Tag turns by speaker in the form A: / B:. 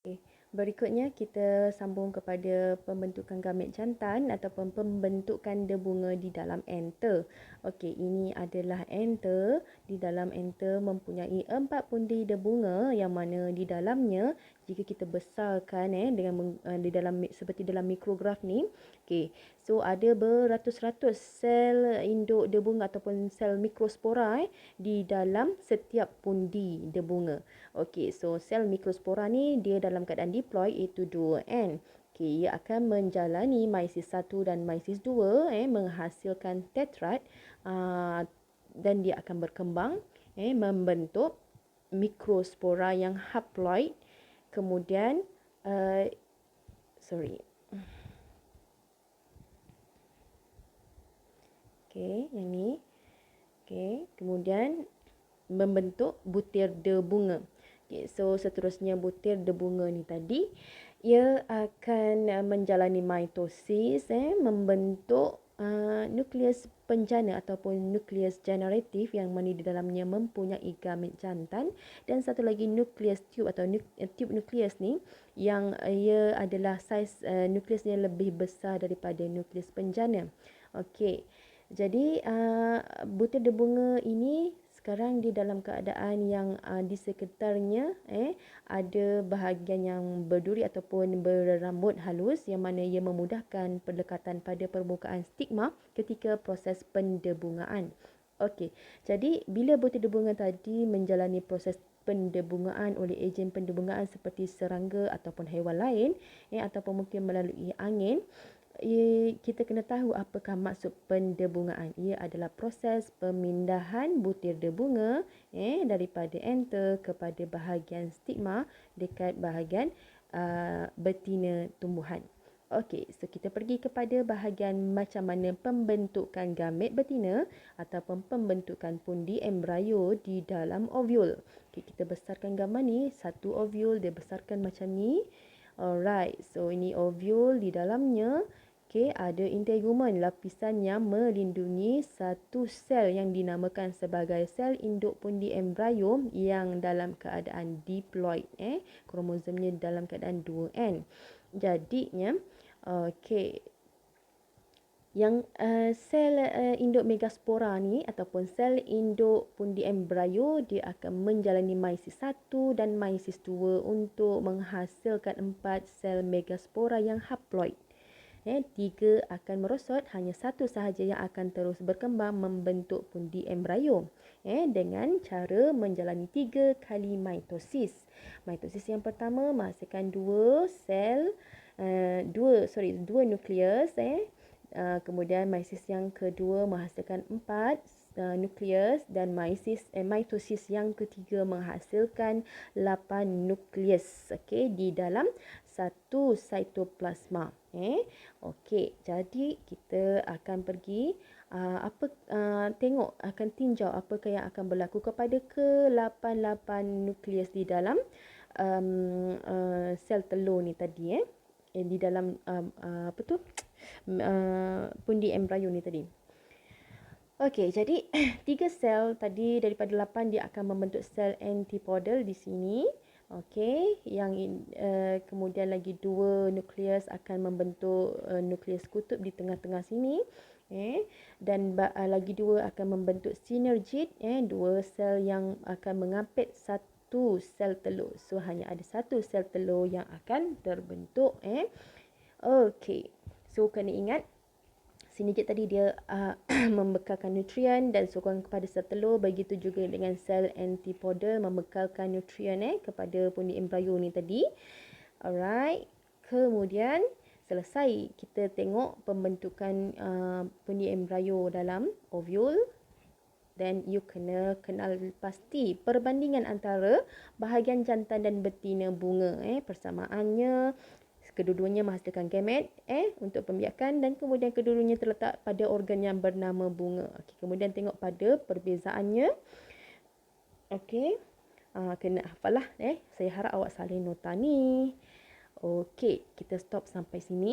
A: Okey, berikutnya kita sambung kepada pembentukan gamet jantan ataupun pembentukan debunga di dalam enter. Okey, ini adalah enter. Di dalam enter mempunyai 4 pundi debunga yang mana di dalamnya jika kita besarkan di dalam seperti dalam mikrograf ni. Okey, so ada beratus-ratus sel induk debunga ataupun sel mikrospora di dalam setiap pundi debunga. Okey, so sel mikrospora ni dia dalam keadaan diploid iaitu 2N. Okey, ia akan menjalani meiosis 1 dan meiosis 2 menghasilkan tetrad dan dia akan berkembang membentuk mikrospora yang haploid. Kemudian Okey, yang ni. Okey, kemudian membentuk butir debunga. Okay, so seterusnya butir debunga ni tadi, ia akan menjalani mitosis, membentuk nukleus penjana ataupun nukleus generatif yang mana di dalamnya mempunyai gamet jantan, dan satu lagi nukleus tube atau tube nukleus ni yang ia adalah saiz nukleusnya lebih besar daripada nukleus penjana. Okey. Jadi butir debunga ini sekarang di dalam keadaan yang di sekitarnya ada bahagian yang berduri ataupun berambut halus yang mana ia memudahkan pendekatan pada permukaan stigma ketika proses pendebungaan. Okey, jadi bila butir debunga tadi menjalani proses pendebungaan oleh ejen pendebungaan seperti serangga ataupun haiwan lain ataupun mungkin melalui angin, kita kena tahu apakah maksud pendebungaan. Ia adalah proses pemindahan butir debunga daripada enter kepada bahagian stigma dekat bahagian betina tumbuhan. Okey, so kita pergi kepada bahagian macam mana pembentukan gamet betina ataupun pembentukan pundi embrio di dalam ovul. Okey, kita besarkan gambar ni, satu ovul dia besarkan macam ni. Alright, so ini ovul, di dalamnya ada integumen, lapisan yang melindungi satu sel yang dinamakan sebagai sel induk pundi embrio yang dalam keadaan diploid. Kromosomnya dalam keadaan 2N. Jadinya, yang sel induk megaspora ni ataupun sel induk pundi embrio dia akan menjalani meiosis 1 dan meiosis 2 untuk menghasilkan 4 sel megaspora yang haploid. 3 akan merosot, hanya satu sahaja yang akan terus berkembang membentuk pundi embrio dengan cara menjalani 3 kali mitosis. Mitosis yang pertama menghasilkan 2 nukleus, kemudian meiosis yang kedua menghasilkan 4 nukleus, dan mitosis yang ketiga menghasilkan 8 nukleus di dalam satu cytoplasma. Okey, jadi kita akan pergi akan tinjau apakah yang akan berlaku kepada ke-8 nukleus di dalam sel telur ni tadi di dalam pundi embrio ni tadi. Okey, jadi 3 sel tadi daripada 8 dia akan membentuk sel antipodal di sini. Okey, yang kemudian lagi 2 nukleus akan membentuk nukleus kutub di tengah-tengah sini. Dan lagi 2 akan membentuk sinergid, 2 sel yang akan mengapit satu sel telur. So hanya ada satu sel telur yang akan terbentuk. Okey, so kena ingat sinergid tadi dia membekalkan nutrien dan sokongan kepada sel telur. Begitu juga dengan sel antipodal membekalkan nutrien kepada pundi embrio ni tadi. Alright. Kemudian selesai kita tengok pembentukan pundi embrio dalam ovul. Dan you kena kenal pasti perbandingan antara bahagian jantan dan betina bunga. Persamaannya, kedua-duanya menghasilkan gamet untuk pembiakan, dan kemudian kedua-duanya terletak pada organ yang bernama bunga. Okey, kemudian tengok pada perbezaannya. Okey, kena hafal lah. Saya harap awak salin nota ni. Okey, kita stop sampai sini.